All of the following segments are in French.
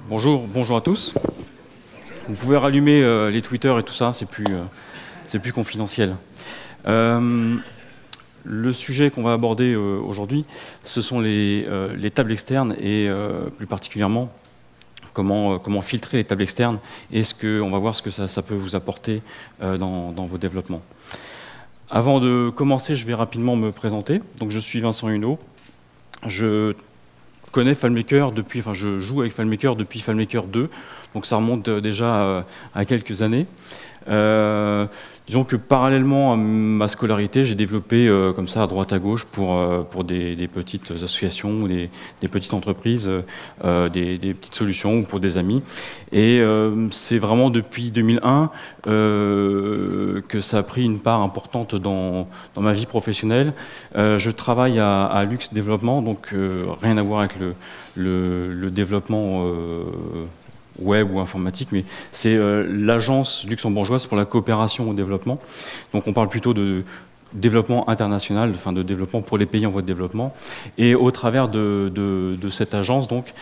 Bonjour à tous. Vous pouvez rallumer les Twitter et tout ça, c'est plus confidentiel. Le sujet qu'on va aborder aujourd'hui, ce sont les tables externes et plus particulièrement comment filtrer les tables externes et on va voir ce que ça peut vous apporter dans vos développements. Avant de commencer, je vais rapidement me présenter. Donc, je suis Vincent Huneau. Je connais FileMaker je joue avec FileMaker depuis FileMaker 2, donc ça remonte déjà à quelques années. Disons que parallèlement à ma scolarité, j'ai développé comme ça à droite à gauche pour des petites associations ou des petites entreprises, des petites solutions ou pour des amis. Et c'est vraiment depuis 2001 que ça a pris une part importante dans ma vie professionnelle. Je travaille à Lux Développement, donc rien à voir avec le développement web ou informatique, mais c'est l'agence luxembourgeoise pour la coopération au développement. Donc on parle plutôt de développement international, enfin de développement pour les pays en voie de développement. Et au travers de cette agence, donc,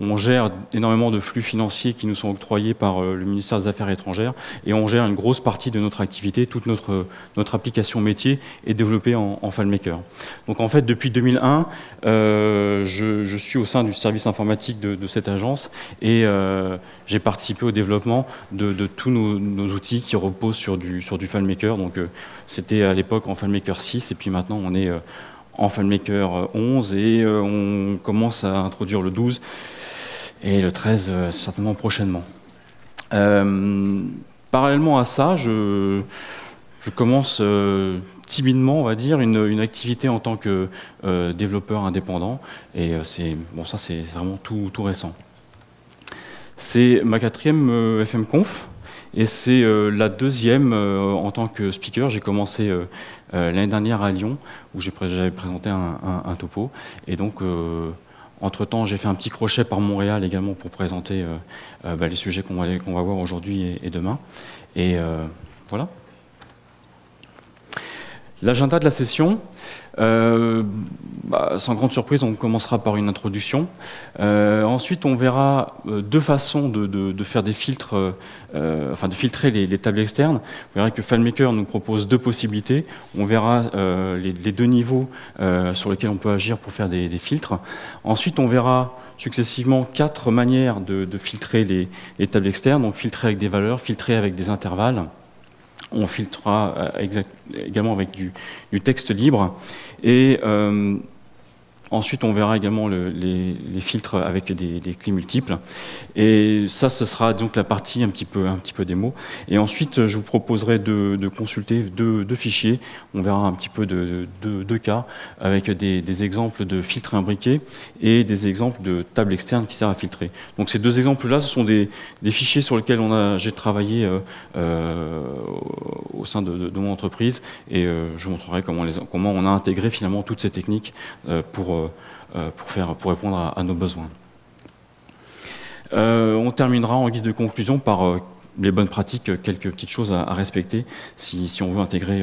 on gère énormément de flux financiers qui nous sont octroyés par le ministère des Affaires étrangères et on gère une grosse partie de notre activité, toute notre application métier est développée en FileMaker. Donc en fait, depuis 2001, je suis au sein du service informatique de cette agence et j'ai participé au développement de tous nos outils qui reposent sur du FileMaker. Donc c'était à l'époque en FileMaker 6 et puis maintenant on est en FileMaker 11 et on commence à introduire le 12. Et le 13, certainement prochainement. Parallèlement à ça, je commence timidement, on va dire, une activité en tant que développeur indépendant. Et ça c'est vraiment tout récent. C'est ma 4e FMConf. Et c'est la 2e en tant que speaker. J'ai commencé l'année dernière à Lyon, où j'avais présenté un topo. Et donc... entre-temps, j'ai fait un petit crochet par Montréal également pour présenter les sujets qu'on va voir aujourd'hui et demain. Et voilà. L'agenda de la session, sans grande surprise, on commencera par une introduction. Ensuite, on verra deux façons de faire des filtres, de filtrer les tables externes. Vous verrez que FileMaker nous propose deux possibilités. On verra les deux niveaux sur lesquels on peut agir pour faire des filtres. Ensuite, on verra successivement 4 manières de filtrer les tables externes. Donc, filtrer avec des valeurs, filtrer avec des intervalles. On filtrera également avec du texte libre. Et ensuite, on verra également les filtres avec des clés multiples. Et ça, ce sera donc la partie un petit peu démo. Et ensuite, je vous proposerai de consulter deux fichiers. On verra un petit peu deux cas avec des exemples de filtres imbriqués et des exemples de tables externes qui servent à filtrer. Donc ces deux exemples-là, ce sont des fichiers sur lesquels j'ai travaillé au sein de mon entreprise. Et je vous montrerai comment on a intégré finalement toutes ces techniques pour répondre à nos besoins. On terminera en guise de conclusion par les bonnes pratiques, quelques petites choses à respecter si on veut intégrer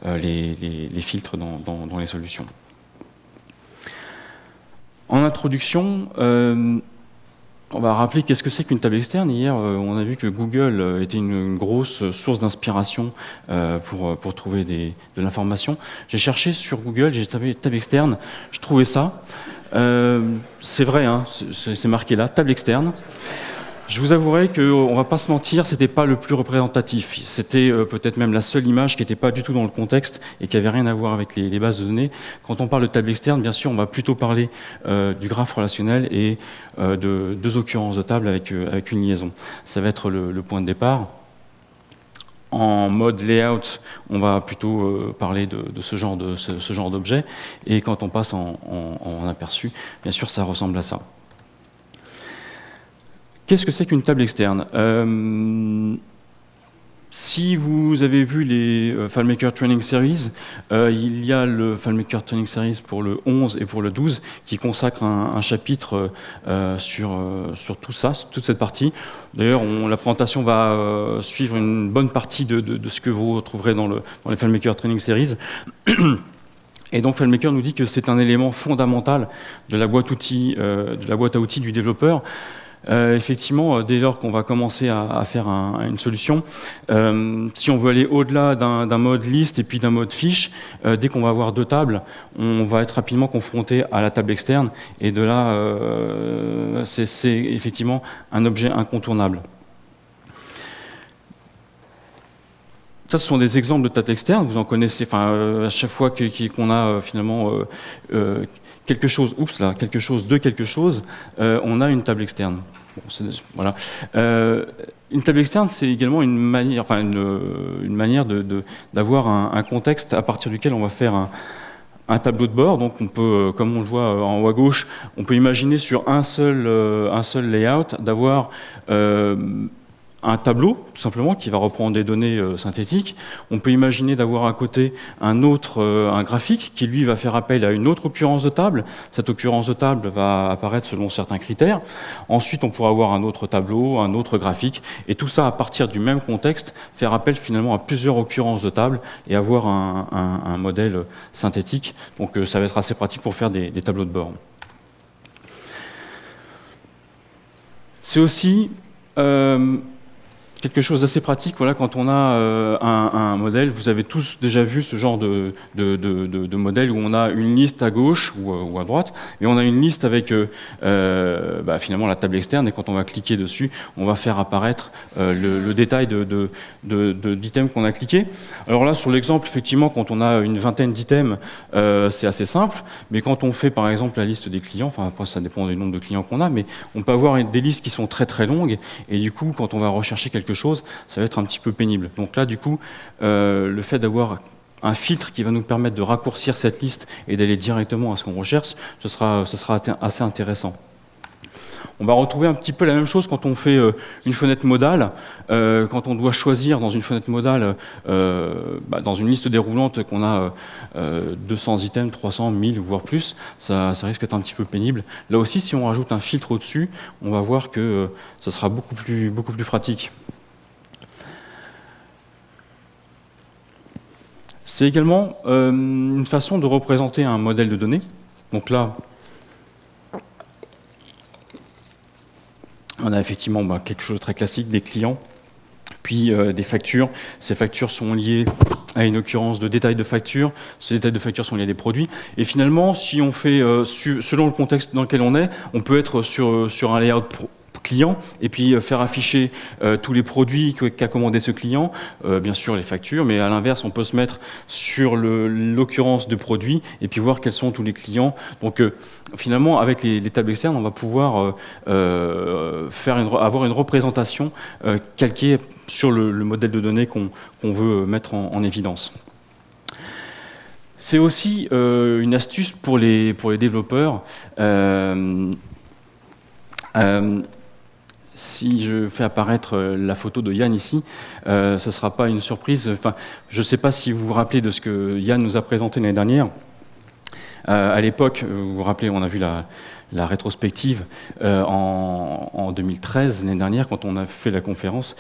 les filtres dans les solutions. En introduction, on va rappeler qu'est-ce que c'est qu'une table externe. Hier, on a vu que Google était une grosse source d'inspiration pour trouver de l'information. J'ai cherché sur Google, j'ai tapé table externe, je trouvais ça. C'est vrai, hein, c'est marqué là, table externe. Je vous avouerai qu'on ne va pas se mentir, c'était pas le plus représentatif. C'était peut-être même la seule image qui n'était pas du tout dans le contexte et qui n'avait rien à voir avec les bases de données. Quand on parle de table externe, bien sûr, on va plutôt parler du graphe relationnel et de deux occurrences de table avec une liaison. Ça va être le point de départ. En mode layout, on va plutôt parler de ce genre d'objet. Et quand on passe en aperçu, bien sûr, ça ressemble à ça. Qu'est-ce que c'est qu'une table externe ? Si vous avez vu les FileMaker Training Series, il y a le FileMaker Training Series pour le 11 et pour le 12 qui consacre un chapitre sur tout ça, toute cette partie. D'ailleurs, la présentation va suivre une bonne partie de ce que vous retrouverez dans les FileMaker Training Series. Et donc FileMaker nous dit que c'est un élément fondamental de la boîte à outils du développeur. Effectivement, dès lors qu'on va commencer à faire une solution, si on veut aller au-delà d'un mode liste et puis d'un mode fiche, dès qu'on va avoir deux tables, on va être rapidement confronté à la table externe, et de là, c'est effectivement un objet incontournable. Ça, ce sont des exemples de tables externes, vous en connaissez, à chaque fois qu'on a finalement quelque chose de quelque chose, on a une table externe. Bon, voilà. Une table externe, c'est également une manière, une manière d'avoir un contexte à partir duquel on va faire un tableau de bord. Donc on peut, comme on le voit en haut à gauche, on peut imaginer sur un seul layout d'avoir un tableau, tout simplement, qui va reprendre des données synthétiques. On peut imaginer d'avoir à côté un graphique qui, lui, va faire appel à une autre occurrence de table. Cette occurrence de table va apparaître selon certains critères. Ensuite, on pourra avoir un autre tableau, un autre graphique, et tout ça, à partir du même contexte, faire appel finalement à plusieurs occurrences de table et avoir un modèle synthétique. Donc ça va être assez pratique pour faire des tableaux de bord. C'est aussi quelque chose d'assez pratique, voilà, quand on a un modèle. Vous avez tous déjà vu ce genre de modèle où on a une liste à gauche ou à droite, et on a une liste avec finalement la table externe, et quand on va cliquer dessus, on va faire apparaître le détail d'items qu'on a cliqué. Alors là, sur l'exemple, effectivement, quand on a une vingtaine d'items, c'est assez simple, mais quand on fait par exemple la liste des clients, après ça dépend du nombre de clients qu'on a, mais on peut avoir des listes qui sont très très longues, et du coup, quand on va rechercher quelque chose, ça va être un petit peu pénible. Donc là, du coup, le fait d'avoir un filtre qui va nous permettre de raccourcir cette liste et d'aller directement à ce qu'on recherche, ce sera assez intéressant. On va retrouver un petit peu la même chose quand on fait une fenêtre modale. Quand on doit choisir dans une fenêtre modale, dans une liste déroulante qu'on a 200 items, 300, 1000, voire plus, ça risque d'être un petit peu pénible. Là aussi, si on rajoute un filtre au-dessus, on va voir que ça sera beaucoup plus pratique. C'est également une façon de représenter un modèle de données. Donc là, on a effectivement quelque chose de très classique, des clients, puis des factures. Ces factures sont liées à une occurrence de détails de facture. Ces détails de facture sont liés à des produits. Et finalement, si on fait, selon le contexte dans lequel on est, on peut être sur un layout client et puis faire afficher tous les produits qu'a commandé ce client, bien sûr les factures, mais à l'inverse, on peut se mettre sur l'occurrence de produits et puis voir quels sont tous les clients. Donc finalement, avec les tables externes, on va pouvoir avoir une représentation calquée sur le modèle de données qu'on veut mettre en évidence. C'est aussi une astuce pour les développeurs. Si je fais apparaître la photo de Yann ici, ce ne sera pas une surprise. Enfin, je ne sais pas si vous vous rappelez de ce que Yann nous a présenté l'année dernière. À l'époque, vous vous rappelez, on a vu la rétrospective en 2013, l'année dernière, quand on a fait la conférence.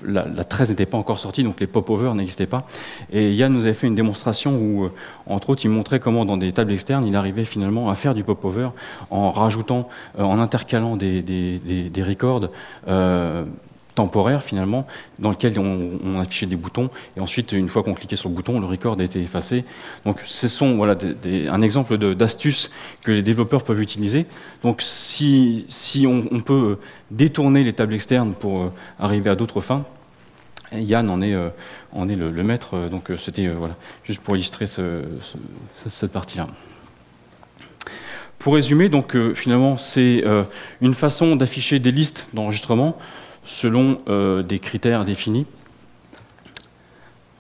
La 13 n'était pas encore sortie, donc les pop-over n'existaient pas. Et Yann nous avait fait une démonstration où, entre autres, il montrait comment, dans des tables externes, il arrivait finalement à faire du pop-over en rajoutant, en intercalant des records temporaires, finalement, dans lesquels on affichait des boutons. Et ensuite, une fois qu'on cliquait sur le bouton, le record a été effacé. Donc, ce sont un exemple d'astuces que les développeurs peuvent utiliser. Donc, si on peut détourner les tables externes pour arriver à d'autres fins, Yann en est le maître. Donc, c'était juste pour illustrer cette partie-là. Pour résumer, donc, finalement, c'est une façon d'afficher des listes d'enregistrement selon des critères définis.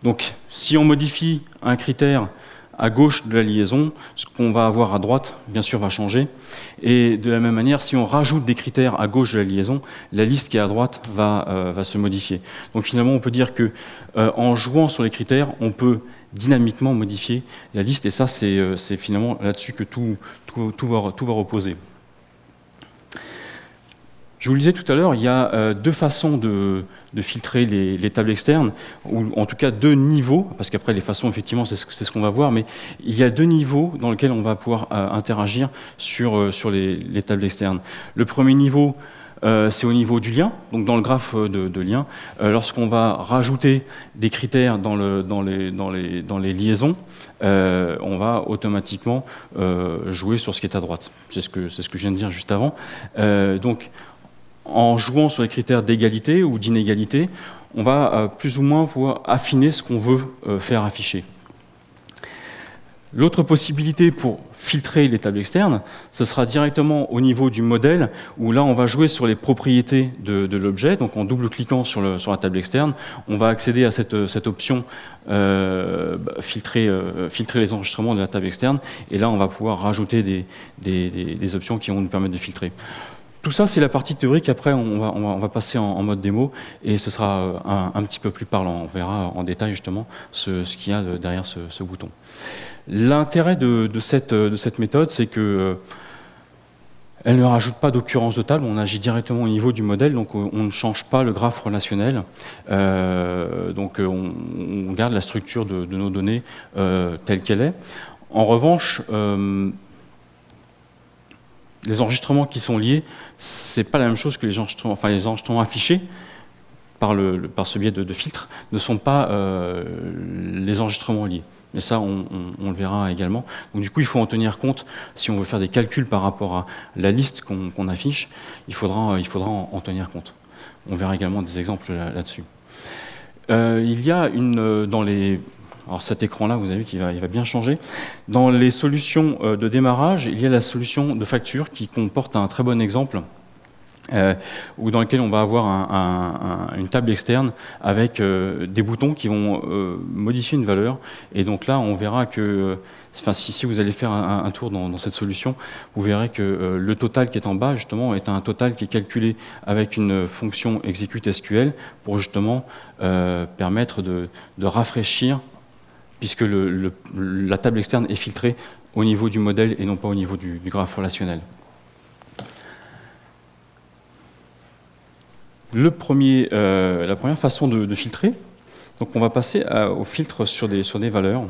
Donc, si on modifie un critère à gauche de la liaison, ce qu'on va avoir à droite, bien sûr, va changer. Et de la même manière, si on rajoute des critères à gauche de la liaison, la liste qui est à droite va se modifier. Donc, finalement, on peut dire que en jouant sur les critères, on peut dynamiquement modifier la liste. Et ça, c'est finalement là-dessus que tout va reposer. Je vous le disais tout à l'heure, il y a deux façons de filtrer les tables externes, ou en tout cas deux niveaux, parce qu'après les façons, effectivement, c'est ce qu'on va voir, mais il y a deux niveaux dans lesquels on va pouvoir interagir sur les tables externes. Le premier niveau, c'est au niveau du lien, donc dans le graphe de lien, lorsqu'on va rajouter des critères dans les liaisons, on va automatiquement jouer sur ce qui est à droite. C'est ce que je viens de dire juste avant. Donc, en jouant sur les critères d'égalité ou d'inégalité, on va plus ou moins pouvoir affiner ce qu'on veut faire afficher. L'autre possibilité pour filtrer les tables externes, ce sera directement au niveau du modèle, où là on va jouer sur les propriétés de l'objet. Donc en double-cliquant sur la table externe, on va accéder à cette option filtrer les enregistrements de la table externe, et là on va pouvoir rajouter des options qui vont nous permettre de filtrer. Tout ça, c'est la partie théorique. Après, on va passer en mode démo et ce sera un petit peu plus parlant. On verra en détail justement ce qu'il y a derrière ce bouton. L'intérêt de cette méthode, c'est que elle ne rajoute pas d'occurrence de table. On agit directement au niveau du modèle, donc on ne change pas le graphe relationnel. Donc on garde la structure de nos données telle qu'elle est. En revanche, les enregistrements qui sont liés, c'est pas la même chose que les enregistrements affichés par ce biais de filtre ne sont pas les enregistrements liés. Mais ça, on le verra également. Donc du coup, il faut en tenir compte si on veut faire des calculs par rapport à la liste qu'on affiche. Il faudra en tenir compte. On verra également des exemples là-dessus. Il y a alors cet écran-là, vous avez vu qu'il va bien changer. Dans les solutions de démarrage, il y a la solution de facture qui comporte un très bon exemple, dans lequel on va avoir une table externe avec des boutons qui vont modifier une valeur. Et donc là, on verra que, si vous allez faire un tour dans cette solution, vous verrez que le total qui est en bas, justement, est un total qui est calculé avec une fonction execute SQL pour justement permettre de rafraîchir, puisque la table externe est filtrée au niveau du modèle et non pas au niveau du graphe relationnel. La première façon de filtrer, donc on va passer au filtre sur des valeurs.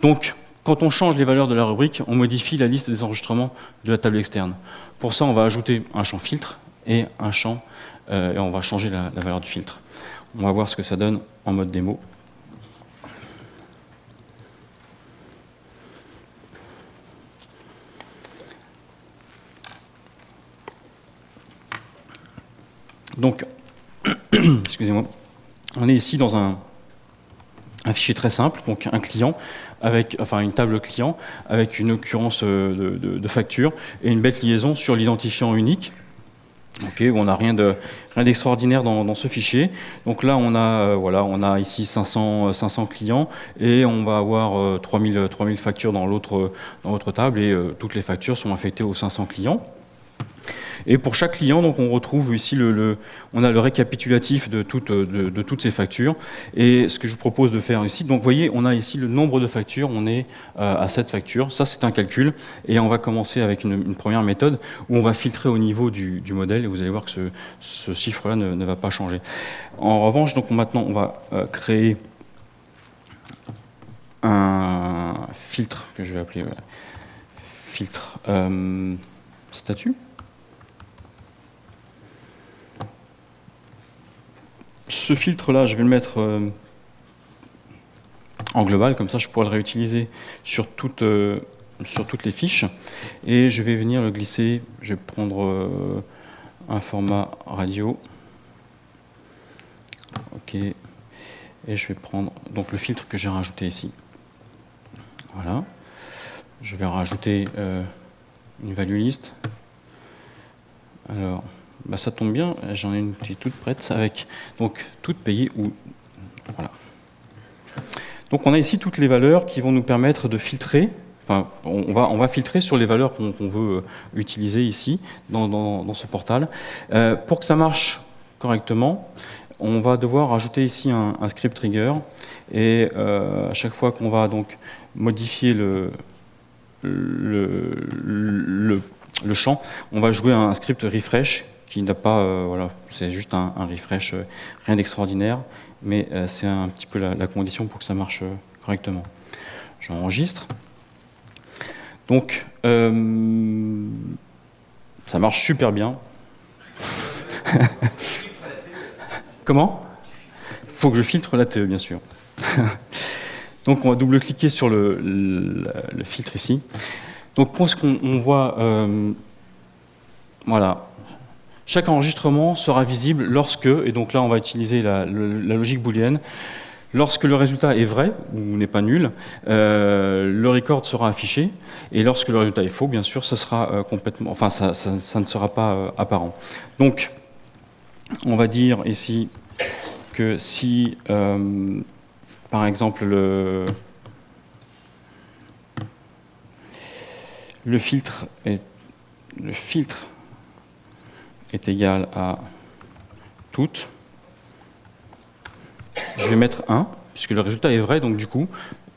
Donc, quand on change les valeurs de la rubrique, on modifie la liste des enregistrements de la table externe. Pour ça, on va ajouter un champ filtre et un champ, et on va changer la valeur du filtre. On va voir ce que ça donne en mode démo. Donc, excusez-moi, on est ici dans un fichier très simple, donc un client, une table client avec une occurrence de facture et une bête liaison sur l'identifiant unique. Okay, on n'a rien d'extraordinaire dans ce fichier. Donc là, on a ici 500 clients et on va avoir 3000 factures dans l'autre table et toutes les factures sont affectées aux 500 clients. Et pour chaque client, donc, on retrouve ici on a le récapitulatif de toutes ces factures. Et ce que je vous propose de faire ici, donc vous voyez, on a ici le nombre de factures, on est à 7 factures. Ça, c'est un calcul. Et on va commencer avec une première méthode où on va filtrer au niveau du modèle. Et vous allez voir que ce chiffre-là ne va pas changer. En revanche, donc maintenant, on va créer un filtre que je vais appeler filtre statut. Ce filtre-là, je vais le mettre en global, comme ça je pourrai le réutiliser sur toutes les fiches. Et je vais venir le glisser, je vais prendre un format radio. OK. Et je vais prendre donc le filtre que j'ai rajouté ici. Voilà. Je vais rajouter une value list. Alors, ça tombe bien, j'en ai une qui est toute prête avec donc toute payée ou voilà. Donc on a ici toutes les valeurs qui vont nous permettre de filtrer. Enfin, on va filtrer sur les valeurs qu'on veut utiliser ici dans ce portal. Pour que ça marche correctement, on va devoir rajouter ici un script trigger et à chaque fois qu'on va donc modifier le champ, on va jouer un script refresh qui n'a pas, voilà, c'est juste un refresh, rien d'extraordinaire, mais c'est un petit peu la condition pour que ça marche correctement. J'enregistre. Donc, ça marche super bien. Comment ? Il faut que je filtre la TE, bien sûr. Donc, on va double-cliquer sur le filtre ici. Donc, pour ce qu'on voit, voilà, chaque enregistrement sera visible lorsque, et donc là, on va utiliser la logique booléenne, lorsque le résultat est vrai ou n'est pas nul, le record sera affiché, et lorsque le résultat est faux, bien sûr, ça sera complètement, enfin, ça ne sera pas apparent. Donc, on va dire ici que si, par exemple, le filtre est égal à toutes, je vais mettre 1, puisque le résultat est vrai, donc du coup,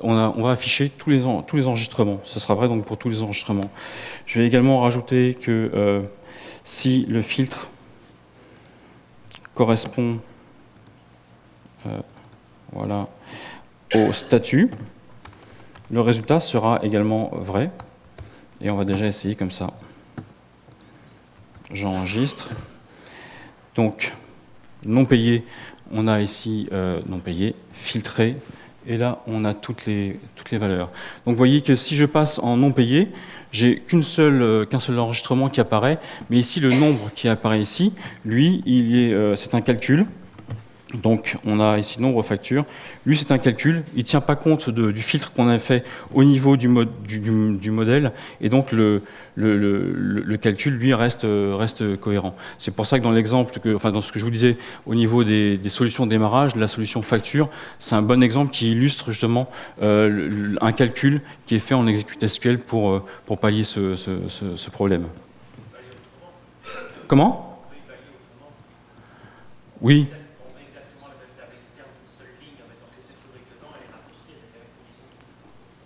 on va afficher tous les enregistrements. Ça sera vrai donc pour tous les enregistrements. Je vais également rajouter que si le filtre correspond voilà, au statut, le résultat sera également vrai. Et on va déjà essayer comme ça. J'enregistre. Donc, non payé, on a ici non payé, filtré, et là, on a toutes les valeurs. Donc, vous voyez que si je passe en non payé, j'ai qu'un seul enregistrement qui apparaît, mais ici, le nombre qui apparaît ici, lui, c'est un calcul. Donc, on a ici nombre facture. Lui, c'est un calcul. Il ne tient pas compte du filtre qu'on a fait au niveau du modèle. Et donc, le calcul, lui, reste cohérent. C'est pour ça que dans l'exemple, dans ce que je vous disais au niveau des solutions de démarrage, la solution facture, c'est un bon exemple qui illustre justement un calcul qui est fait en exécute SQL pour pallier ce problème. Comment ? Oui.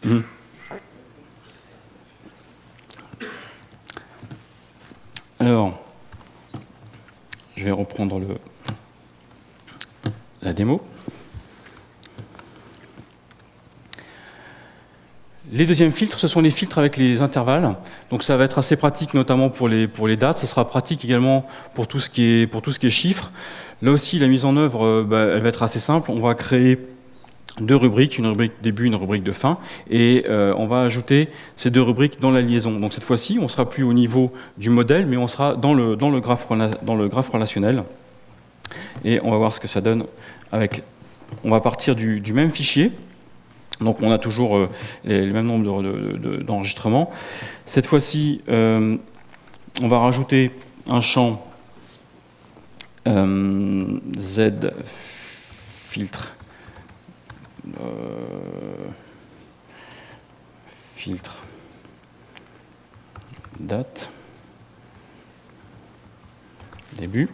Mmh. Alors, je vais reprendre la démo. Les deuxièmes filtres, ce sont les filtres avec les intervalles. Donc ça va être assez pratique, notamment pour les dates. Ça sera pratique également pour tout ce qui est chiffres. Là aussi, la mise en œuvre, elle va être assez simple. On va créer deux rubriques, une rubrique début, une rubrique de fin, et on va ajouter ces deux rubriques dans la liaison. Donc cette fois-ci, on ne sera plus au niveau du modèle, mais on sera dans le graphe relationnel. Et on va voir ce que ça donne avec. On va partir du même fichier. Donc on a toujours les mêmes nombres d'enregistrements. Cette fois-ci, on va rajouter un champ Z filtre. Filtre date début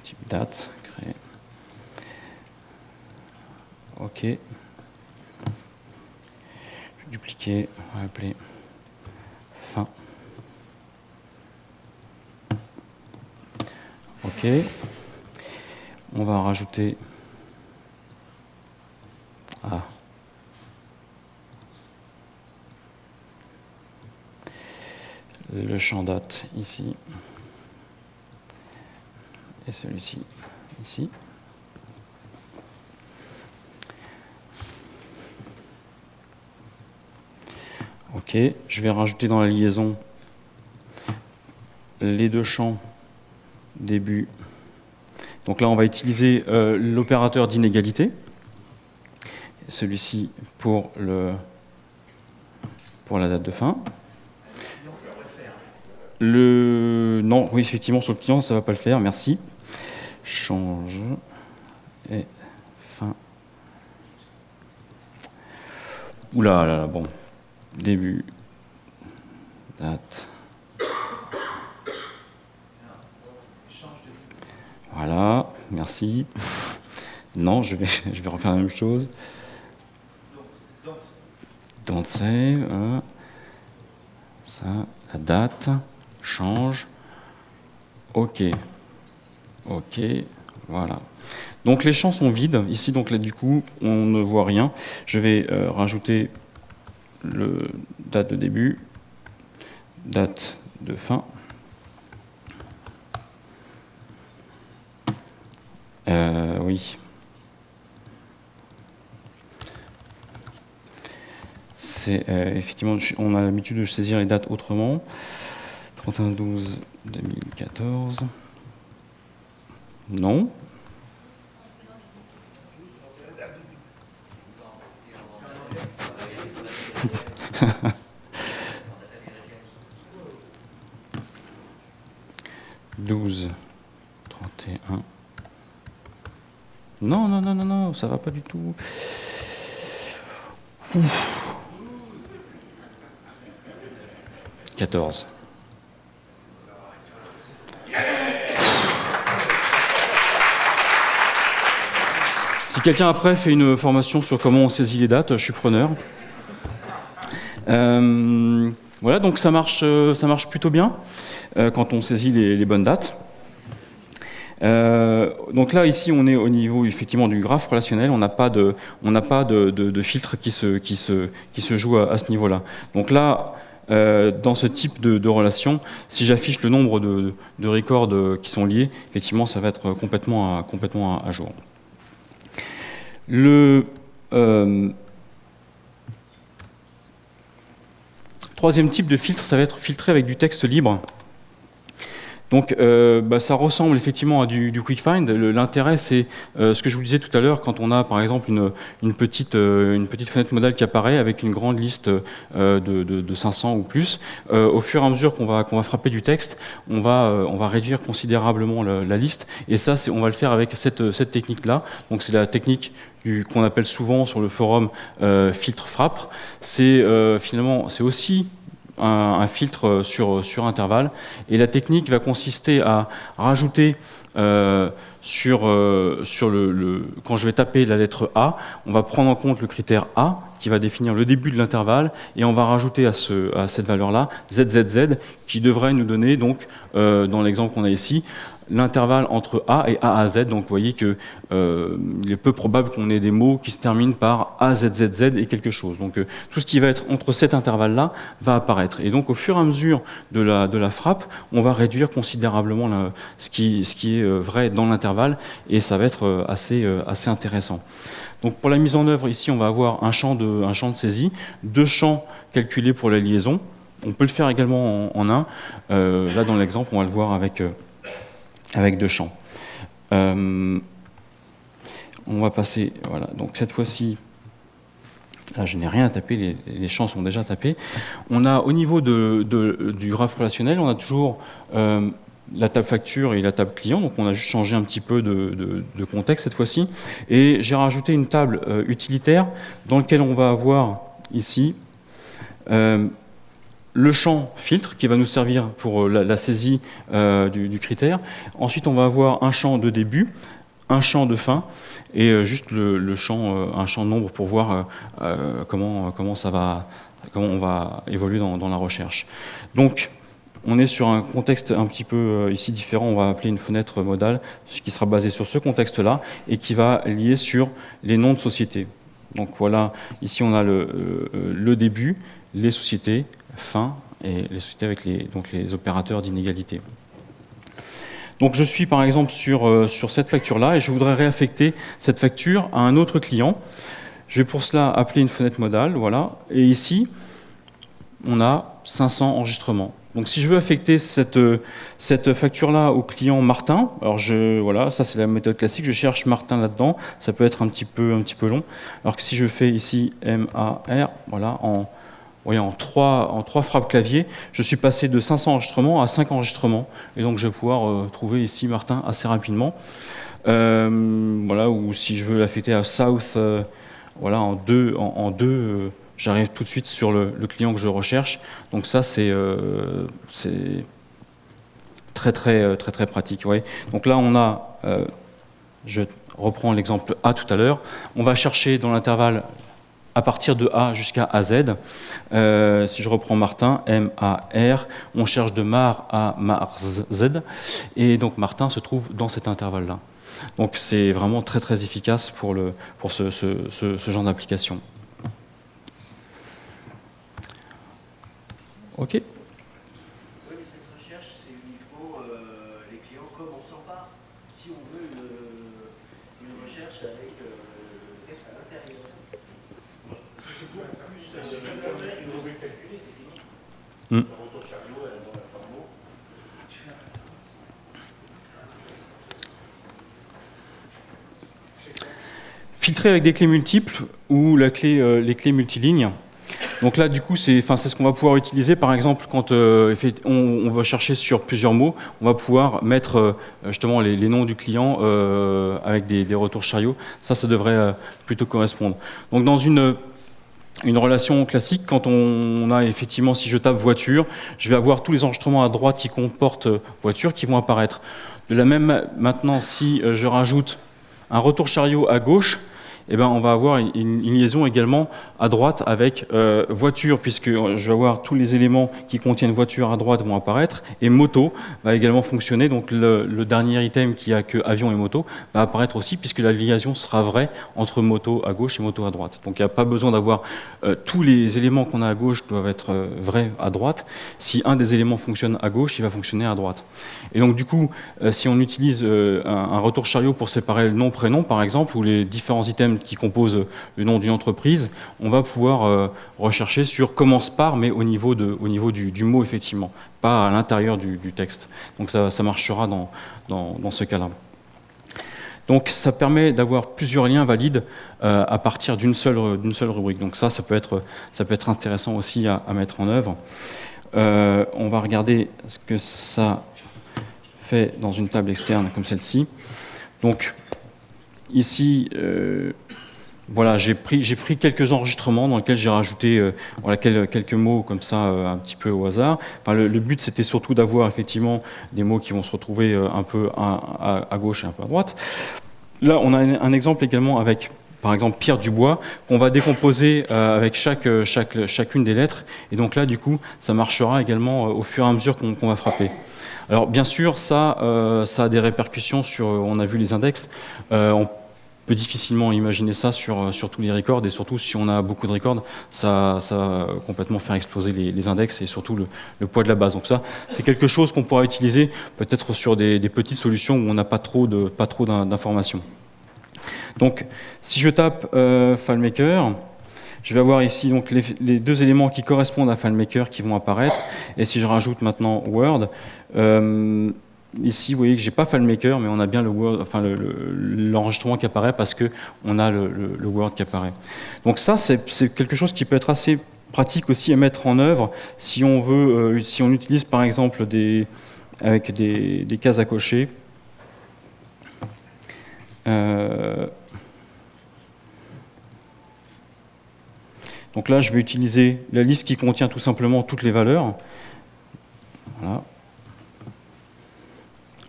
type date créé. OK, je vais dupliquer, on va appeler fin. OK, on va rajouter le champ date ici et celui-ci ici. OK, je vais rajouter dans la liaison les deux champs début. Donc là, on va utiliser l'opérateur d'inégalité. Celui-ci pour la date de fin. Non, oui, effectivement, sur le client, ça ne va pas le faire, merci. Change et fin. Oula, là, bon. Début, date. Voilà, merci. Non, je vais refaire la même chose. Don't save. Ça, la date, change, OK, OK, voilà. Donc les champs sont vides, ici, donc là, du coup, on ne voit rien. Je vais rajouter le date de début, date de fin. Oui. C'est effectivement, on a l'habitude de saisir les dates autrement. 31/12/2014. Non. « 12/31. Non, non, non, non, non, ça va pas du tout. Ouf. 14. Si quelqu'un après fait une formation sur comment on saisit les dates, je suis preneur. Voilà, donc ça marche plutôt bien quand on saisit les bonnes dates. Donc là, ici, on est au niveau effectivement du graphe relationnel. On n'a pas de filtre qui se joue à ce niveau-là. Donc là, dans ce type de relation, si j'affiche le nombre de records qui sont liés, effectivement, ça va être complètement à jour. Le troisième type de filtre, ça va être filtré avec du texte libre. Donc ça ressemble effectivement à du quick find. L'intérêt, c'est ce que je vous disais tout à l'heure, quand on a par exemple une petite fenêtre modale qui apparaît avec une grande liste de 500 ou plus. Au fur et à mesure qu'on va frapper du texte, on va réduire considérablement la liste. Et ça, on va le faire avec cette technique-là. Donc c'est la technique qu'on appelle souvent sur le forum filtre frappe. Finalement, c'est aussi un filtre sur intervalle, et la technique va consister à rajouter quand je vais taper la lettre A, on va prendre en compte le critère A qui va définir le début de l'intervalle, et on va rajouter à cette valeur-là ZZZ qui devrait nous donner, donc, dans l'exemple qu'on a ici, l'intervalle entre A et AAZ. Donc vous voyez qu'il est peu probable qu'on ait des mots qui se terminent par AZZZ et quelque chose. Donc tout ce qui va être entre cet intervalle-là va apparaître. Et donc au fur et à mesure de la frappe, on va réduire considérablement ce qui est vrai dans l'intervalle, et ça va être assez intéressant. Donc pour la mise en œuvre, ici on va avoir un champ de saisie, 2 champs calculés pour la liaison. On peut le faire également en un. Là dans l'exemple, on va le voir avec 2 champs. On va passer, voilà, donc cette fois-ci, là je n'ai rien à taper, les champs sont déjà tapés. On a au niveau du graphe relationnel, on a toujours la table facture et la table client, donc on a juste changé un petit peu de contexte cette fois-ci. Et j'ai rajouté une table utilitaire dans laquelle on va avoir ici le champ filtre qui va nous servir pour la saisie du critère. Ensuite, on va avoir un champ de début, un champ de fin, et juste un champ nombre pour voir comment on va évoluer dans la recherche. Donc, on est sur un contexte un petit peu ici différent. On va appeler une fenêtre modale, qui sera basée sur ce contexte-là et qui va lier sur les noms de sociétés. Donc voilà, ici on a le début, les sociétés, fin, et les sociétés avec les opérateurs d'inégalité. Donc je suis par exemple sur cette facture-là, et je voudrais réaffecter cette facture à un autre client. Je vais pour cela appeler une fenêtre modale, voilà, et ici on a 500 enregistrements. Donc si je veux affecter cette facture-là au client Martin, alors voilà, ça c'est la méthode classique, je cherche Martin là-dedans, ça peut être un petit peu long. Alors que si je fais ici MAR, voilà, en 3 frappes clavier, je suis passé de 500 enregistrements à 5 enregistrements. Et donc je vais pouvoir trouver ici Martin assez rapidement. Voilà, ou si je veux l'affecter à South, voilà, en deux j'arrive tout de suite sur le client que je recherche. Donc ça, c'est très pratique. Ouais. Donc là, on a, je reprends l'exemple A tout à l'heure, on va chercher dans l'intervalle à partir de A jusqu'à AZ. Si je reprends Martin, M-A-R, on cherche de Mar à Mars-Z, et donc Martin se trouve dans cet intervalle-là. Donc c'est vraiment très très efficace pour ce genre d'application. Ok. Filtrer avec des clés multiples ou les clés multilignes. Donc là, du coup, c'est ce qu'on va pouvoir utiliser. Par exemple, quand on va chercher sur plusieurs mots, on va pouvoir mettre justement les noms du client avec des retours chariots. Ça devrait plutôt correspondre. Donc dans une relation classique, quand on a effectivement, si je tape voiture, je vais avoir tous les enregistrements à droite qui comportent voiture qui vont apparaître. De la même, maintenant, si je rajoute un retour chariot à gauche, eh ben, on va avoir une liaison également à droite avec voiture, puisque je vais avoir tous les éléments qui contiennent voiture à droite vont apparaître, et moto va également fonctionner, donc le dernier item qui a que avion et moto va apparaître aussi, puisque la liaison sera vraie entre moto à gauche et moto à droite. Donc il n'y a pas besoin d'avoir tous les éléments qu'on a à gauche doivent être vrais à droite. Si un des éléments fonctionne à gauche, il va fonctionner à droite. Et donc du coup, si on utilise un retour chariot pour séparer le nom-prénom, par exemple, ou les différents items qui composent le nom d'une entreprise, on va pouvoir rechercher sur commence par, mais au niveau du mot, effectivement, pas à l'intérieur du texte. Donc ça marchera dans ce cas-là. Donc ça permet d'avoir plusieurs liens valides à partir d'une seule rubrique. Donc ça peut être intéressant aussi à mettre en œuvre. On va regarder ce que ça fait dans une table externe comme celle-ci. Donc ici, voilà, j'ai pris quelques enregistrements dans lesquels j'ai rajouté quelques mots comme ça un petit peu au hasard. Enfin, le but c'était surtout d'avoir effectivement des mots qui vont se retrouver un peu à gauche et un peu à droite. Là, on a un exemple également avec, par exemple, Pierre Dubois, qu'on va décomposer avec chacune des lettres. Et donc là, du coup, ça marchera également au fur et à mesure qu'on va frapper. Alors, bien sûr, ça a des répercussions sur, on a vu les index, on peut difficilement imaginer ça sur tous les records, et surtout si on a beaucoup de records, ça va complètement faire exploser les index et surtout le poids de la base. Donc ça, c'est quelque chose qu'on pourra utiliser peut-être sur des petites solutions où on n'a pas trop d'informations. Donc, si je tape FileMaker, je vais avoir ici donc les deux éléments qui correspondent à FileMaker qui vont apparaître. Et si je rajoute maintenant Word, ici, vous voyez que j'ai pas FileMaker, mais on a bien le Word, enfin l'enregistrement qui apparaît parce que on a le Word qui apparaît. Donc ça, c'est quelque chose qui peut être assez pratique aussi à mettre en œuvre si on veut, si on utilise par exemple avec des cases à cocher. Donc là, je vais utiliser la liste qui contient tout simplement toutes les valeurs. Voilà.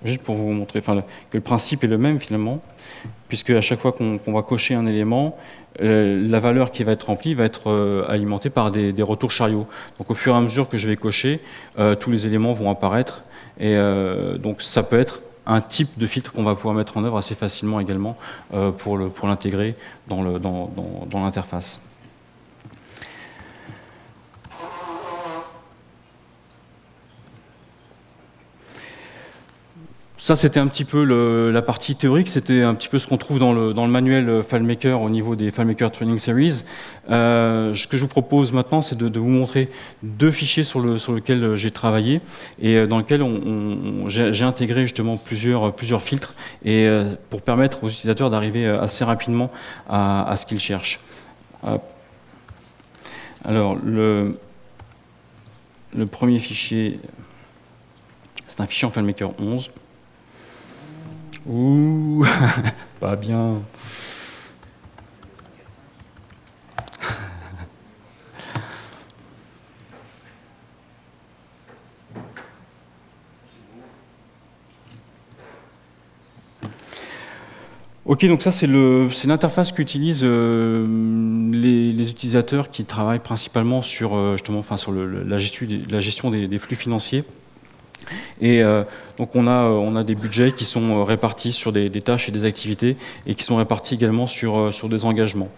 Juste pour vous montrer que le principe est le même finalement, puisque à chaque fois qu'on va cocher un élément, la valeur qui va être remplie va être alimentée par des retours chariots. Donc au fur et à mesure que je vais cocher, tous les éléments vont apparaître. Et donc ça peut être un type de filtre qu'on va pouvoir mettre en œuvre assez facilement également pour l'intégrer dans l'interface. Ça, c'était un petit peu la partie théorique, c'était un petit peu ce qu'on trouve dans le manuel FileMaker au niveau des FileMaker Training Series. Ce que je vous propose maintenant, c'est de vous montrer deux fichiers sur lesquels j'ai travaillé et dans lesquels j'ai intégré justement plusieurs filtres et pour permettre aux utilisateurs d'arriver assez rapidement à ce qu'ils cherchent. Alors, le premier fichier, c'est un fichier en FileMaker 11. Ouh, pas bien. Ok, donc ça c'est l'interface qu'utilisent les les utilisateurs qui travaillent principalement sur, justement, enfin, sur la gestion des flux financiers. Et donc on a des budgets qui sont répartis sur des tâches et des activités et qui sont répartis également sur des engagements.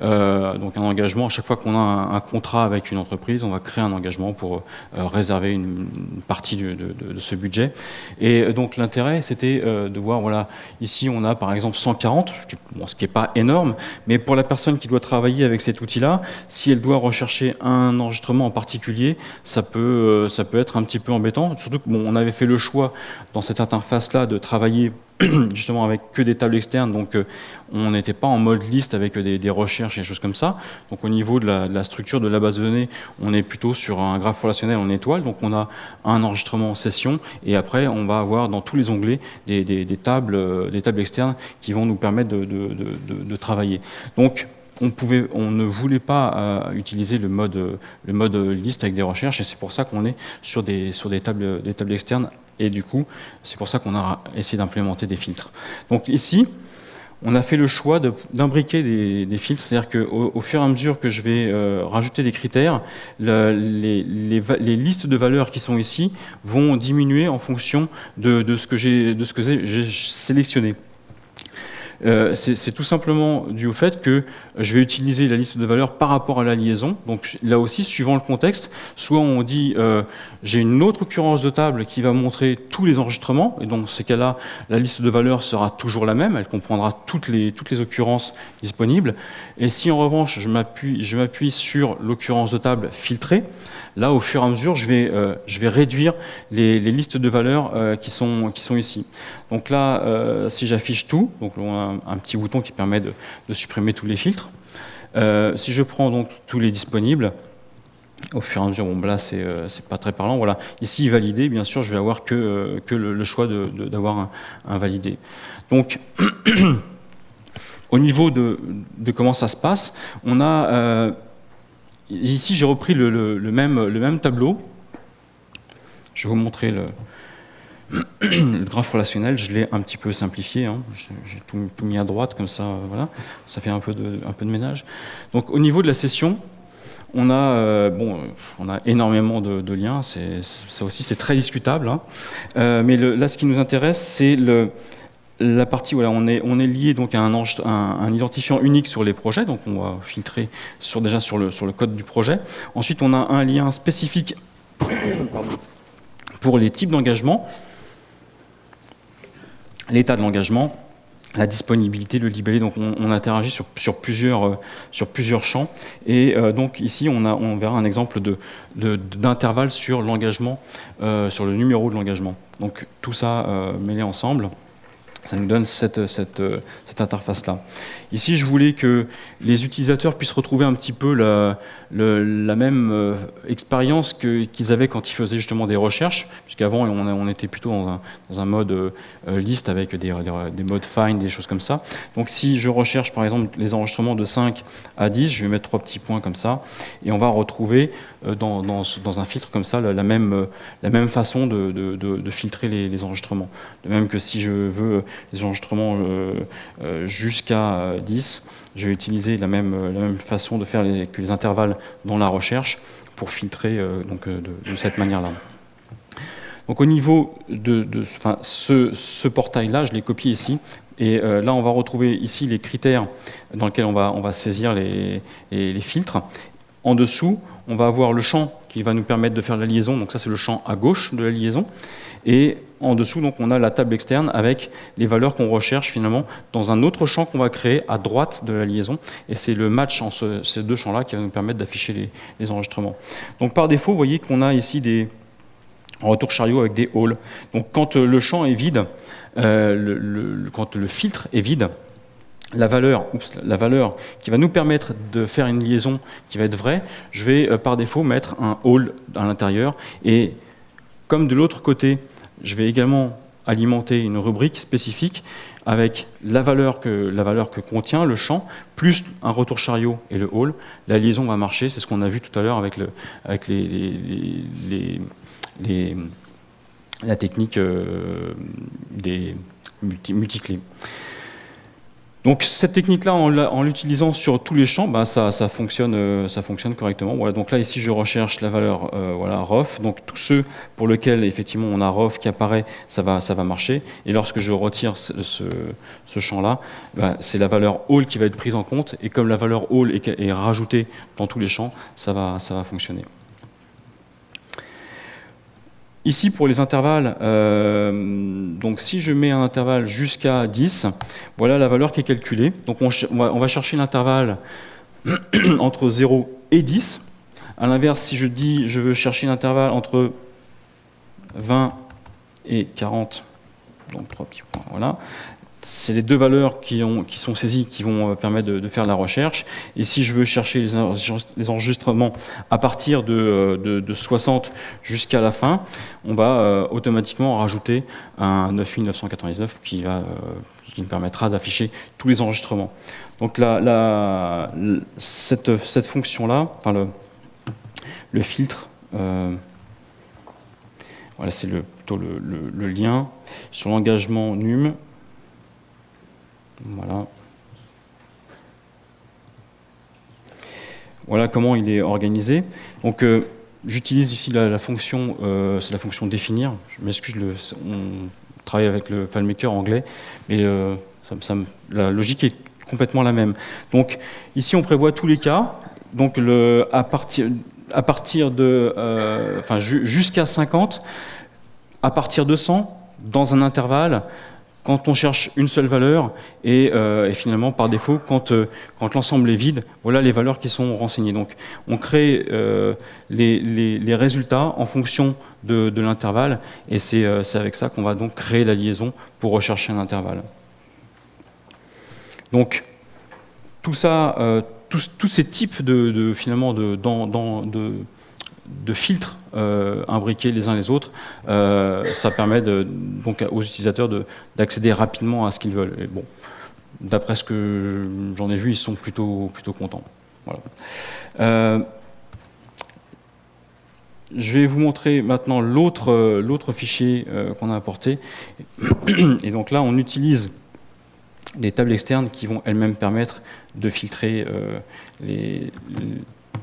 Donc un engagement, à chaque fois qu'on a un contrat avec une entreprise, on va créer un engagement pour réserver une partie de ce budget. Et donc l'intérêt, c'était de voir, voilà, ici on a par exemple 140, bon, ce qui n'est pas énorme, mais pour la personne qui doit travailler avec cet outil-là, si elle doit rechercher un enregistrement en particulier, ça peut être un petit peu embêtant, surtout que bon, on avait fait le choix dans cette interface-là de travailler justement avec que des tables externes, donc on n'était pas en mode liste avec des recherches et des choses comme ça. Donc au niveau de la structure de la base de données, on est plutôt sur un graphe relationnel en étoile, donc on a un enregistrement en session, et après on va avoir dans tous les onglets des tables externes qui vont nous permettre de travailler. Donc on ne voulait pas utiliser le mode liste avec des recherches, et c'est pour ça qu'on est sur des tables externes, et du coup, c'est pour ça qu'on a essayé d'implémenter des filtres. Donc ici, on a fait le choix d'imbriquer des filtres, c'est-à-dire qu'au fur et à mesure que je vais rajouter des critères, les listes de valeurs qui sont ici vont diminuer en fonction de ce que j'ai sélectionné. C'est tout simplement dû au fait que je vais utiliser la liste de valeurs par rapport à la liaison. Donc là aussi, suivant le contexte, soit on dit j'ai une autre occurrence de table qui va montrer tous les enregistrements, et donc dans ces cas-là, la liste de valeurs sera toujours la même, elle comprendra toutes les occurrences disponibles. Et si en revanche, je m'appuie sur l'occurrence de table filtrée, là, au fur et à mesure, je vais réduire les listes de valeurs qui sont ici. Donc là, si j'affiche tout, donc on a un petit bouton qui permet de supprimer tous les filtres. Si je prends donc tous les disponibles, au fur et à mesure, bon, là, c'est pas très parlant. Voilà. Ici, validé, bien sûr, je vais avoir que le choix d'avoir un validé. Donc, au niveau de comment ça se passe, on a... ici, j'ai repris le même tableau. Je vais vous montrer le graphe relationnel. Je l'ai un petit peu simplifié. Hein. J'ai tout mis à droite, comme ça, voilà. Ça fait un peu de ménage. Donc, au niveau de la session, on a énormément de liens. Ça aussi, c'est très discutable. Hein. Mais là, ce qui nous intéresse, c'est la partie, voilà, on est lié donc à un identifiant unique sur les projets, donc on va filtrer déjà sur le code du projet. Ensuite, on a un lien spécifique pour les types d'engagement, l'état de l'engagement, la disponibilité, le libellé. Donc on interagit sur plusieurs champs. Et donc ici, on verra un exemple d'intervalle sur l'engagement, sur le numéro de l'engagement. Donc tout ça mêlé ensemble. Ça nous donne cette interface-là. Ici, je voulais que les utilisateurs puissent retrouver un petit peu la même expérience qu'ils avaient quand ils faisaient justement des recherches, puisqu'avant, on était plutôt dans un mode liste avec des modes find, des choses comme ça. Donc, si je recherche, par exemple, les enregistrements de 5 à 10, je vais mettre 3 petits points comme ça, et on va retrouver dans un filtre comme ça la même façon de filtrer les enregistrements. De même que si je veux les enregistrements jusqu'à 10, je vais utiliser la même façon de faire que les intervalles dans la recherche pour filtrer de cette manière-là. Donc au niveau ce portail-là, je l'ai copié ici, et là on va retrouver ici les critères dans lesquels on va saisir les filtres. En dessous, on va avoir le champ qui va nous permettre de faire la liaison, donc ça c'est le champ à gauche de la liaison, et en dessous donc on a la table externe avec les valeurs qu'on recherche finalement dans un autre champ qu'on va créer à droite de la liaison, et c'est le match en ces deux champs-là qui va nous permettre d'afficher les enregistrements. Donc par défaut, vous voyez qu'on a ici des retours chariot avec des halls. Donc quand le champ est vide, quand le filtre est vide, la valeur qui va nous permettre de faire une liaison qui va être vraie, je vais par défaut mettre un all à l'intérieur, et comme de l'autre côté, je vais également alimenter une rubrique spécifique avec la valeur que contient le champ, plus un retour chariot et le all, la liaison va marcher. C'est ce qu'on a vu tout à l'heure avec la technique des multiclés. Donc cette technique-là, en l'utilisant sur tous les champs, ben, ça fonctionne correctement. Voilà, donc là ici je recherche la valeur voilà, rof. Donc tous ceux pour lesquels effectivement on a rof qui apparaît, ça va marcher. Et lorsque je retire ce champ-là, ben, c'est la valeur all qui va être prise en compte. Et comme la valeur all est rajoutée dans tous les champs, ça va fonctionner. Ici, pour les intervalles, donc si je mets un intervalle jusqu'à 10, voilà la valeur qui est calculée. Donc on va chercher l'intervalle entre 0 et 10. À l'inverse, si je dis je veux chercher l'intervalle entre 20 et 40, donc 3 petits points, voilà. C'est les deux valeurs qui sont saisies qui vont permettre de faire la recherche. Et si je veux chercher les enregistrements à partir de 60 jusqu'à la fin, on va automatiquement rajouter un 9999 qui me permettra d'afficher tous les enregistrements. Donc cette fonction-là, enfin le filtre, voilà, c'est plutôt le lien sur l'engagement num. Voilà comment il est organisé. Donc j'utilise ici la fonction, c'est la fonction définir. Je m'excuse, on travaille avec le FileMaker anglais, mais la logique est complètement la même. Donc ici on prévoit tous les cas. Donc à partir de, jusqu'à 50, à partir de 100, dans un intervalle. Quand on cherche une seule valeur et finalement par défaut quand l'ensemble est vide, voilà les valeurs qui sont renseignées. Donc on crée les résultats en fonction de l'intervalle et c'est avec ça qu'on va donc créer la liaison pour rechercher un intervalle. Donc tout ça, tous ces types de filtres imbriqués les uns les autres, ça permet donc aux utilisateurs d'accéder rapidement à ce qu'ils veulent. Et bon, d'après ce que j'en ai vu, ils sont plutôt contents. Voilà. Je vais vous montrer maintenant l'autre fichier qu'on a apporté. Et donc là, on utilise des tables externes qui vont elles-mêmes permettre de filtrer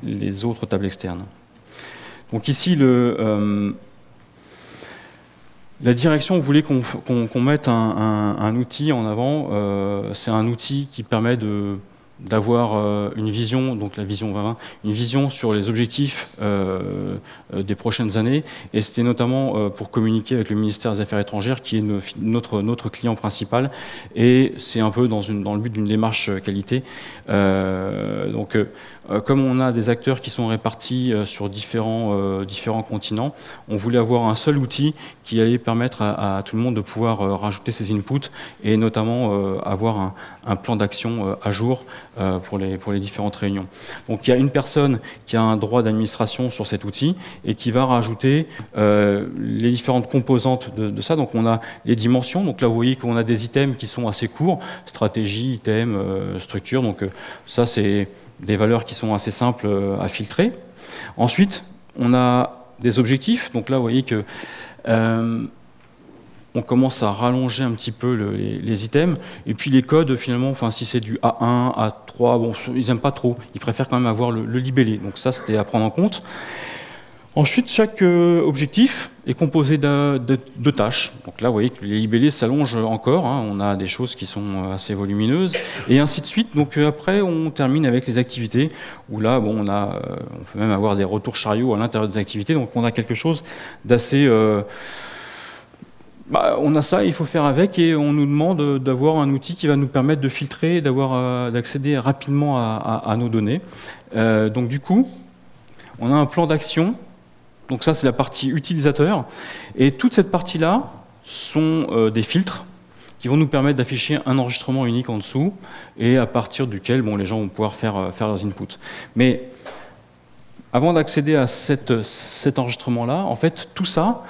les autres tables externes. Donc ici, la direction voulait qu'on mette un outil en avant. C'est un outil qui permet d'avoir une vision, donc la vision 2020, une vision sur les objectifs des prochaines années. Et c'était notamment pour communiquer avec le ministère des Affaires étrangères, qui est notre client principal. Et c'est un peu dans le but d'une démarche qualité. Comme on a des acteurs qui sont répartis sur différents continents, on voulait avoir un seul outil qui allait permettre à tout le monde de pouvoir rajouter ses inputs et notamment avoir un plan d'action à jour pour les différentes réunions. Donc il y a une personne qui a un droit d'administration sur cet outil et qui va rajouter les différentes composantes de ça. Donc on a les dimensions, donc là vous voyez qu'on a des items qui sont assez courts, stratégie, item, structure, donc ça c'est des valeurs qui sont assez simples à filtrer. Ensuite, on a des objectifs. Donc là, vous voyez que on commence à rallonger un petit peu les items. Et puis les codes, finalement, enfin, si c'est du A1, A3, bon, ils n'aiment pas trop. Ils préfèrent quand même avoir le libellé. Donc ça, c'était à prendre en compte. Ensuite, chaque objectif est composé de tâches. Donc là, vous voyez que les libellés s'allongent encore. Hein, on a des choses qui sont assez volumineuses, et ainsi de suite. Donc après, on termine avec les activités, où là, bon, on peut même avoir des retours chariots à l'intérieur des activités. Donc on a quelque chose d'assez... on a ça, il faut faire avec, et on nous demande d'avoir un outil qui va nous permettre de filtrer, d'accéder rapidement à nos données. Donc du coup, on a un plan d'action. Donc ça, c'est la partie utilisateur. Et toute cette partie-là sont des filtres qui vont nous permettre d'afficher un enregistrement unique en dessous et à partir duquel les gens vont pouvoir faire leurs inputs. Mais avant d'accéder à cet enregistrement-là, en fait, tout ça,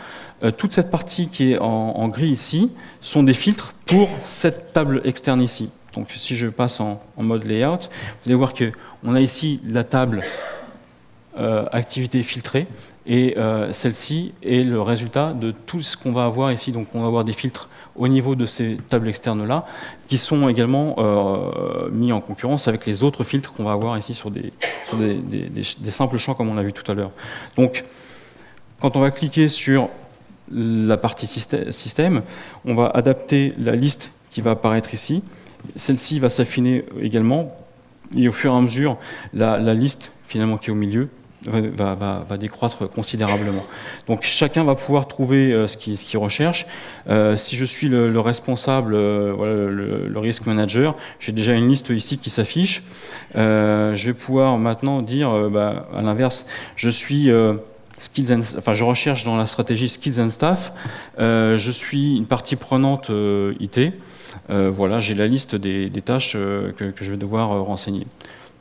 toute cette partie qui est en gris ici, sont des filtres pour cette table externe ici. Donc si je passe en mode layout, vous allez voir qu'on a ici la table activité filtrée, et celle-ci est le résultat de tout ce qu'on va avoir ici. Donc on va avoir des filtres au niveau de ces tables externes-là, qui sont également mis en concurrence avec les autres filtres qu'on va avoir ici sur des simples champs comme on a vu tout à l'heure. Donc, quand on va cliquer sur la partie système, on va adapter la liste qui va apparaître ici. Celle-ci va s'affiner également, et au fur et à mesure, la liste finalement qui est au milieu va décroître considérablement. Donc chacun va pouvoir trouver ce qu'il recherche. Si je suis le responsable, voilà, le risk manager, j'ai déjà une liste ici qui s'affiche. Je vais pouvoir maintenant dire, à l'inverse, je suis je recherche dans la stratégie Skills and Staff. Je suis une partie prenante IT. Voilà, j'ai la liste des tâches que je vais devoir renseigner.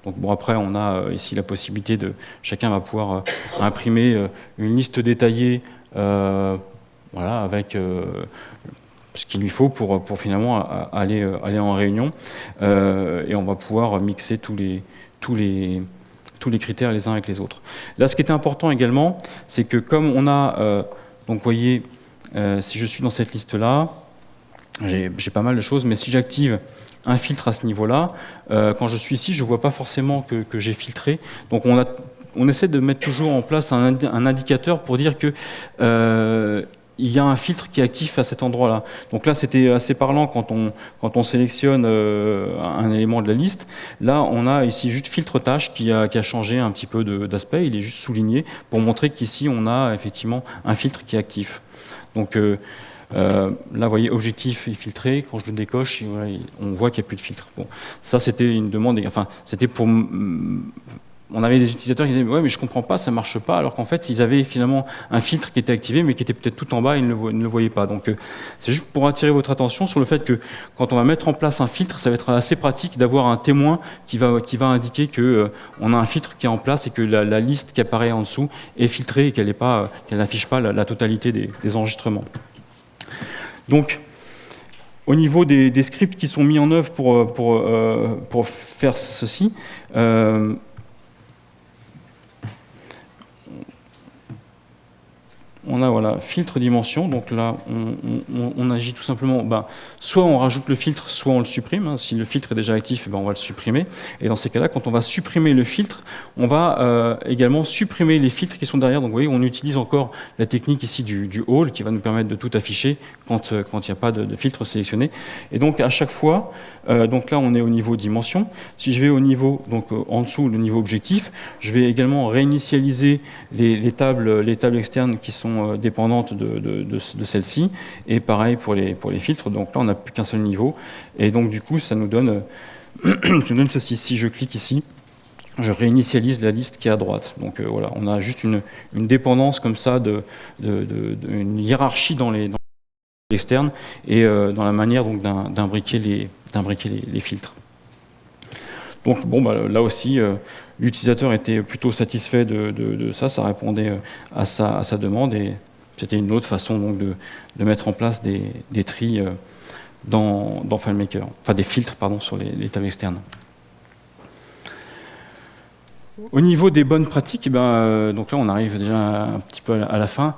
Donc bon, après, on a ici la possibilité de... Chacun va pouvoir imprimer une liste détaillée voilà, avec ce qu'il lui faut pour finalement aller en réunion. Et on va pouvoir mixer tous les critères les uns avec les autres. Là, ce qui est important également, c'est que comme on a... donc, vous voyez, si je suis dans cette liste-là, j'ai pas mal de choses, mais si j'active un filtre à ce niveau-là, quand je suis ici, je ne vois pas forcément que j'ai filtré. Donc on essaie de mettre toujours en place un indicateur pour dire que il y a un filtre qui est actif à cet endroit-là. Donc là, c'était assez parlant quand on sélectionne un élément de la liste. Là, on a ici juste filtre tâche qui a changé un petit peu d'aspect. Il est juste souligné pour montrer qu'ici, on a effectivement un filtre qui est actif. Donc là, vous voyez, objectif est filtré. Quand je le décoche, on voit qu'il n'y a plus de filtre. Bon, ça, c'était une demande. Enfin, c'était pour. On avait des utilisateurs qui disaient ouais, mais je comprends pas, ça marche pas, alors qu'en fait, ils avaient finalement un filtre qui était activé, mais qui était peut-être tout en bas et ils ne le voyaient pas. Donc, c'est juste pour attirer votre attention sur le fait que quand on va mettre en place un filtre, ça va être assez pratique d'avoir un témoin qui va indiquer que on a un filtre qui est en place et que la liste qui apparaît en dessous est filtrée et qu'elle n'affiche pas la totalité des enregistrements. Donc, au niveau des scripts qui sont mis en œuvre pour faire ceci, on a voilà, filtre dimension, donc là on agit tout simplement, soit on rajoute le filtre, soit on le supprime. Hein. Si le filtre est déjà actif, on va le supprimer. Et dans ces cas-là, quand on va supprimer le filtre, on va également supprimer les filtres qui sont derrière. Donc vous voyez, on utilise encore la technique ici du all qui va nous permettre de tout afficher quand il n'y a pas de filtre sélectionné. Et donc à chaque fois, donc là on est au niveau dimension. Si je vais au niveau, donc en dessous, le niveau objectif, je vais également réinitialiser les tables externes qui sont dépendantes de celle-ci, et pareil pour les filtres. Donc là on n'a plus qu'un seul niveau, et donc du coup ça nous donne, ceci. Si je clique ici, je réinitialise la liste qui est à droite. Donc voilà, on a juste une dépendance comme ça, une hiérarchie dans les externes, et dans la manière d'imbriquer les filtres. Donc bon, là aussi, l'utilisateur était plutôt satisfait de ça, ça répondait à sa demande, et c'était une autre façon donc, de mettre en place des tris dans FileMaker, enfin des filtres pardon, sur les tables externes. Au niveau des bonnes pratiques, donc là on arrive déjà un petit peu à la fin.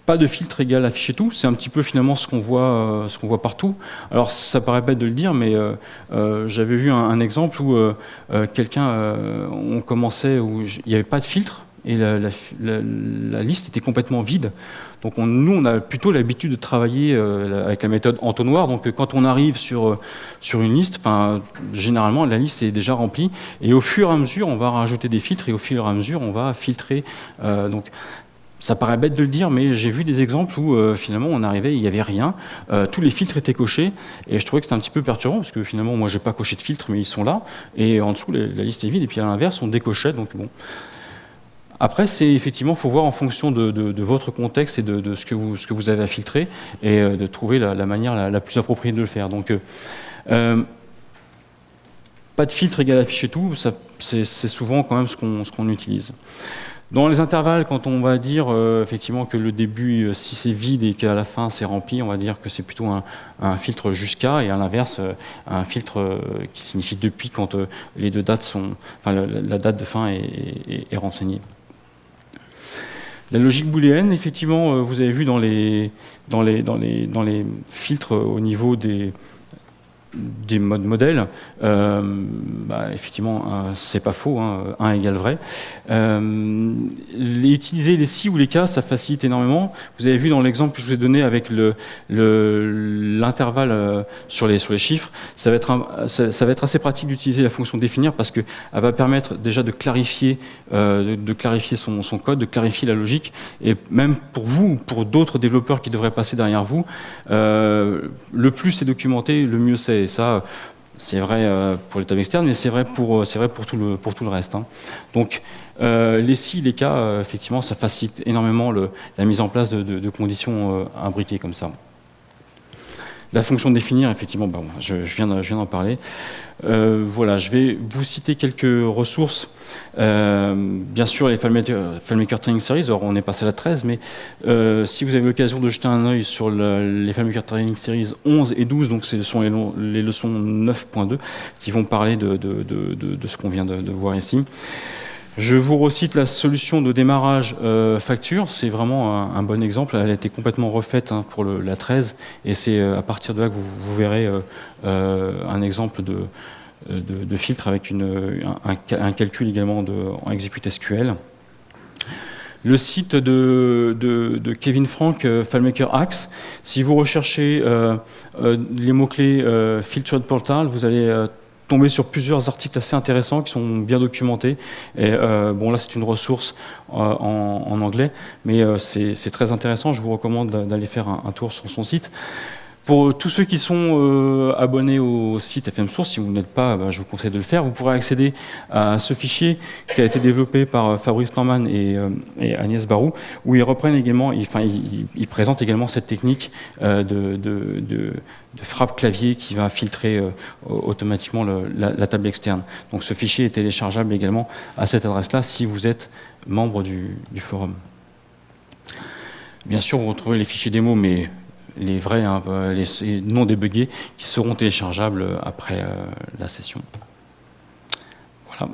Pas de filtre égale afficher tout, c'est un petit peu finalement ce qu'on voit partout. Alors ça paraît bête de le dire, mais j'avais vu un exemple où on commençait, où il n'y avait pas de filtre, et la liste était complètement vide. Donc nous, on a plutôt l'habitude de travailler avec la méthode entonnoir. Donc quand on arrive sur une liste, généralement la liste est déjà remplie, et au fur et à mesure, on va rajouter des filtres, et au fur et à mesure, on va filtrer. Donc ça paraît bête de le dire, mais j'ai vu des exemples où finalement on arrivait, il n'y avait rien, tous les filtres étaient cochés, et je trouvais que c'était un petit peu perturbant, parce que finalement moi j'ai pas coché de filtres, mais ils sont là, et en dessous la liste est vide, et puis à l'inverse on décochait, donc bon. Après, c'est effectivement, il faut voir en fonction de votre contexte et de ce que vous avez à filtrer, et de trouver la manière la plus appropriée de le faire. Donc, pas de filtre égale afficher tout, c'est souvent quand même ce qu'on utilise. Dans les intervalles, quand on va dire effectivement que le début, si c'est vide et qu'à la fin c'est rempli, on va dire que c'est plutôt un filtre jusqu'à, et à l'inverse, un filtre qui signifie depuis quand les deux dates sont, enfin la date de fin est renseignée. La logique booléenne, effectivement, vous avez vu dans les filtres au niveau des modes modèles, effectivement, c'est pas faux, 1 égale vrai. Utiliser les si ou les cas, ça facilite énormément. Vous avez vu dans l'exemple que je vous ai donné avec l'intervalle sur les chiffres, ça va être assez pratique d'utiliser la fonction définir parce qu'elle va permettre déjà de clarifier, son code, de clarifier la logique, et même pour vous ou pour d'autres développeurs qui devraient passer derrière vous, le plus c'est documenté, le mieux c'est. Et ça, c'est vrai pour les tables externes, mais c'est vrai pour tout le reste. Donc, les si, les cas, effectivement, ça facilite énormément la mise en place de conditions imbriquées comme ça. La fonction définir, effectivement, je viens d'en parler. Voilà, je vais vous citer quelques ressources. Bien sûr, les FileMaker Training Series, alors on est passé à la 13, mais si vous avez l'occasion de jeter un œil sur les FileMaker Training Series 11 et 12, donc ce sont les leçons 9.2 qui vont parler de ce qu'on vient de voir ici. Je vous recite la solution de démarrage facture, c'est vraiment un bon exemple, elle a été complètement refaite pour la 13, et c'est à partir de là que vous verrez un exemple de filtre avec un calcul également en execute SQL. Le site de Kevin Frank, FileMaker Axe, si vous recherchez les mots-clés Featured Portal, vous allez tomber sur plusieurs articles assez intéressants qui sont bien documentés. Et bon, là, c'est une ressource en anglais, mais c'est très intéressant. Je vous recommande d'aller faire un tour sur son site. Pour tous ceux qui sont abonnés au site FM Source, si vous n'êtes pas, je vous conseille de le faire. Vous pourrez accéder à ce fichier qui a été développé par Fabrice Norman et Agnès Barou, où ils reprennent également, ils présentent également cette technique de frappe clavier qui va filtrer automatiquement la table externe. Donc ce fichier est téléchargeable également à cette adresse-là si vous êtes membre du forum. Bien sûr, vous retrouvez les fichiers démo, mais les vrais, les non débuggés, qui seront téléchargeables après la session. Voilà.